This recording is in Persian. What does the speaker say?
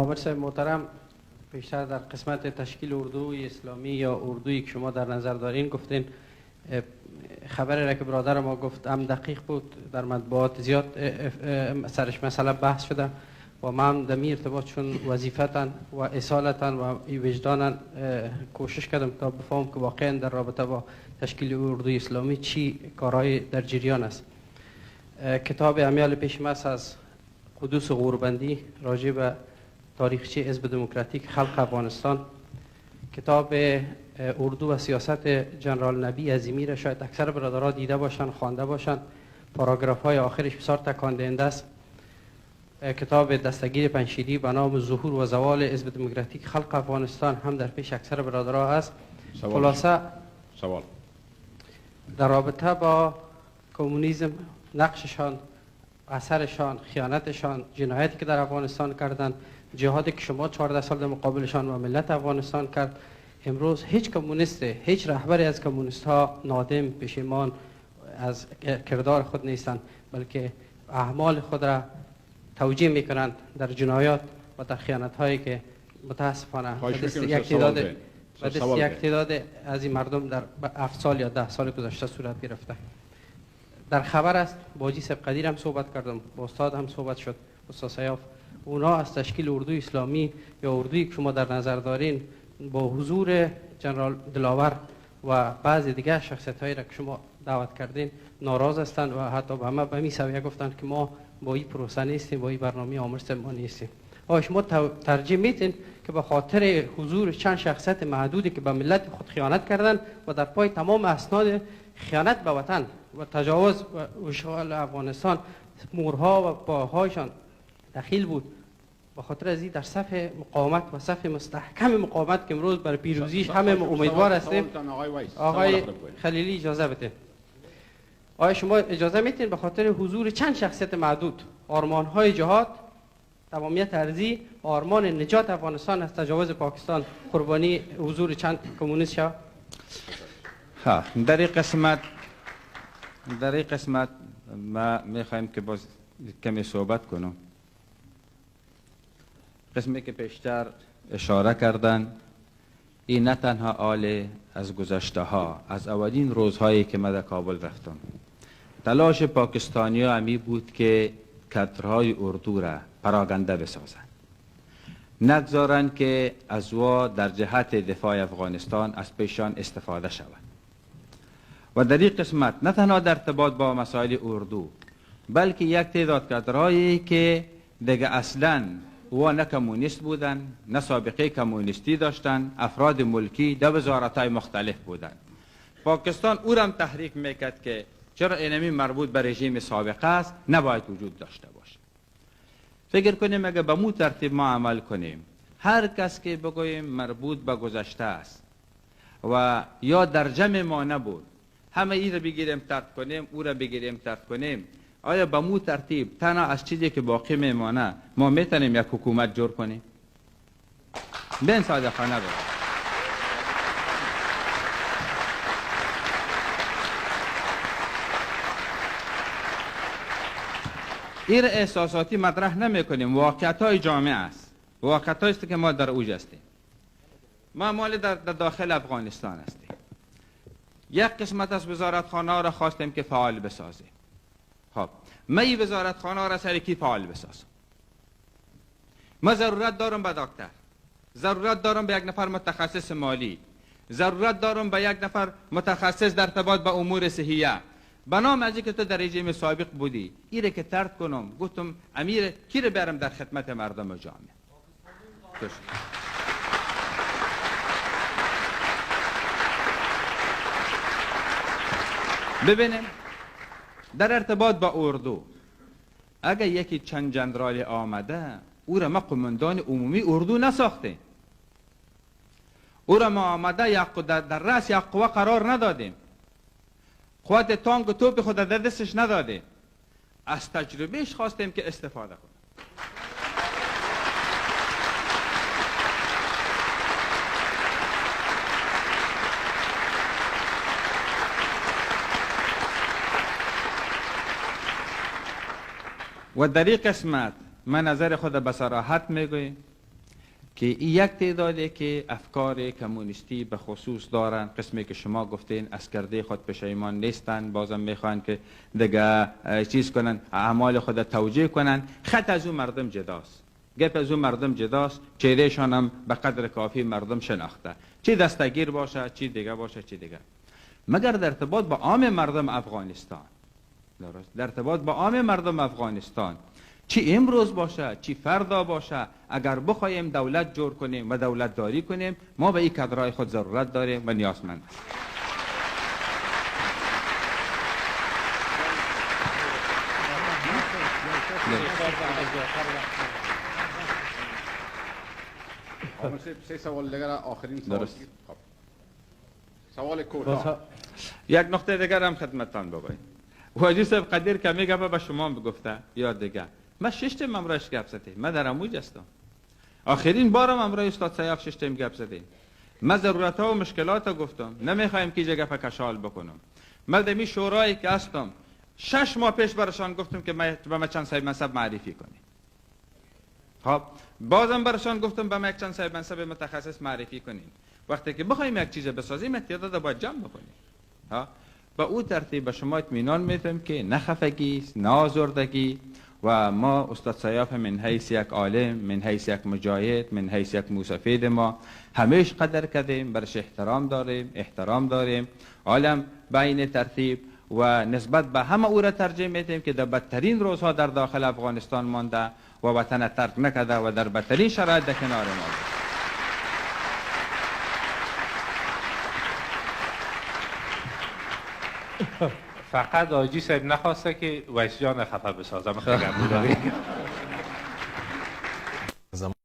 آمر صاحب محترم، بیشتر در قسمت تشکیل اردوی اسلامی یا اردویی که شما در نظر دارین گفتین. خبری را که برادر ما گفت هم دقیق بود، در مطبوعات زیاد سرش مسئله بحث شده و من در می ارتباط چون وظیفتن و اصالتن و وجدانن کوشش کردم تا بفهم که واقعا در رابطه با تشکیل اردوی اسلامی چی کارهای در جریان است. کتاب امیال پیش ماست از قدوس غوربندی راجع به تاریخچه حزب دموکراتیک خلق افغانستان، کتاب اردو و سیاست جنرال نبی عظیمی را شاید اکثر برادرها دیده باشند، خوانده باشند. پاراگراف های آخرش بسیار تکان دهنده است. کتاب دستگیر پنشیری به نام ظهور و زوال حزب دموکراتیک خلق افغانستان هم در پیش اکثر برادرها است. خلاصه سوال در رابطه با کمونیسم، نقششان، اثرشان، خیانتشان، جنایتی که در افغانستان کردند، جهادی که شما 14 سال در مقابلشان و ملت افغانستان کرد، امروز هیچ کمونیست، هیچ رهبری از کمونیست ها نادم، پشیمان از کردار خود نیستند، بلکه اعمال خود را توجیه میکنند در جنایات و در خیانت هایی که متاسفانه یک تعداد از این مردم در 7 سال یا 10 سال گذشته صورت گرفته. در خبر است باجی صاحب قدیر هم صحبت کردم، با استاد هم صحبت شد، استاد سیاف. اونا از تشکیل اردوی اسلامی یا اردویی که شما در نظر دارین با حضور جنرال دلاور و بعضی دیگه شخصیت هایی را که شما دعوت کردین ناراض هستند و حتی به همه به می سویه گفتند که ما با این پروسه نیستیم، با این برنامه آمر صاحب ما نیستیم. آیا شما ترجیح میتین که به خاطر حضور چند شخصیت محدودی که به ملت خود خیانت کردند و در پای تمام اسناد خیانت به وطن و تجاوز و اشغال افغانستان مورها و پاهایشان دخیل بود، به خاطر از این در صف مقاومت و صف مستحکم مقاومت که امروز برای پیروزیش همه امیدوار هستیم. آقای خلیلی اجازه بده. آیا شما اجازه میتین به خاطر حضور چند شخصیت محدود آرمان‌های جهاد، تمامیت ارضی، آرمان نجات افغانستان از تجاوز پاکستان قربانی حضور چند کمونیست شد؟ ها، در این قسمت ما میخوایم که باز کمی صحبت کنم. قسمی که پیشتر اشاره کردن، این نه تنها آل از گذشته ها، از اولین روزهایی که من در کابل رفتم، تلاش پاکستانی ها همی بود که کادرهای اردو را پراگنده بسازند، نگذارند که از وا در جهت دفاع افغانستان از پیشان استفاده شود. و در این قسمت نه تنها در ارتباط با مسائل اردو، بلکه یک تعداد کادرهایی که دیگه اصلاً و نه کمونیست بودن، نه سابقه کمونیستی داشتن، افراد ملکی در وزارت‌های مختلف بودن. پاکستان او را هم تحریک میکرد که چرا اینمی مربوط به رژیم سابقه است نباید وجود داشته باشه. فکر کنیم اگه به مو ترتیب ما عمل کنیم، هر کس که بگوییم مربوط به گذشته است و یا در جمع ما نبود، همه این را بگیریم ترک کنیم، او را بگیریم ترک کنیم، آیا به مو ترتیب تنها از چیزی که باقی میمانه ما میتونیم یک حکومت جور کنیم؟ بین صادقانه بود. این احساساتی مطرح نمی کنیم، واقعیت های جامعه است، واقعیت است که ما در اوج هستیم. ما مال در داخل افغانستان هستیم. یک قسمت از وزارتخانه ها را خواستیم که فعال بسازیم. خب من این وزارتخانه ها را سر کی فعال بسازم؟ من ضرورت دارم به دکتر، ضرورت دارم به یک نفر متخصص مالی، ضرورت دارم به یک نفر متخصص در ارتباط به امور صحیه. بنام از اینکه تو در رژیم سابق بودی، ایره که ترک کنم، گفتم امیر کی رو برم در خدمت مردم جامعه. ببینیم در ارتباط با اردو، اگر یکی چند جنرال آمده، او را ما قماندان عمومی اردو نساخته، او را ما آمده در رأس یک قوه قرار ندادیم، قوت تانک و توپ خود در دستش ندادیم، از تجربهش خواستیم که استفاده کنه. و در این قسمت من نظر خود به صراحت میگویم، که یک تعدادی که افکار کمونیستی به خصوص دارن، قسمی که شما گفتین از کرده خود پشیمان نیستن، بازم میخوان که دیگه چیز کنن، اعمال خود توجیه کنن. خط از اون مردم جداست، گپ از اون مردم جداست، چهرهشان هم به قدر کافی مردم شناخته، چی دستگیر باشه چی دیگه باشه چی دیگه. مگر در ارتباط با عام مردم افغانستان، درست در ارتباط با عام مردم افغانستان، چی امروز باشه چی فردا باشه، اگر بخوایم دولت جور کنیم و دولت داری کنیم، ما به این کادرهای خود ضرورت داریم و نیازمند است. سه سوال دیگر آخرین سوال. خب. سوال کوتاه. یک نقطه دیگر هم خدمتتان بگویم. واجی صاحب قدیر که میگه به شما بگفته یا دیگه، من ششتم امروز گپ زدیم، من در اموج هستم. آخرین بارم امروز استاد سیاف ششتم گپ زدیم. من ضرورت ها و مشکلات ها گفتم، نمیخوایم که گپ کشال بکنم. من در می شورایی که هستم 6 ماه پیش برشان گفتم که به من چند صاحب منصب معرفی کنی. خب بازم برشان گفتم به من یک چند صاحب منصب متخصص معرفی کنین. وقتی که بخوایم یک چیز بسازیم تعداد باید جمع بکنیم. ها با او ترتیب به شما اطمینان میدم که نه خفگی نه آزردگی، و ما استاد سیاف من حیث یک عالم، من حیث یک مجاهد، من حیث یک موسفید ما همیشه قدر کردیم، برش احترام داریم. عالم بین ترتیب و نسبت به همه او را ترجیح میدیم که در بدترین روزها در داخل افغانستان مانده و وطن ترک نکرده و در بدترین شرایط در کنار ما. فقط آجی صاحب نخواسته که ویس جان خفه بسازم. خیلی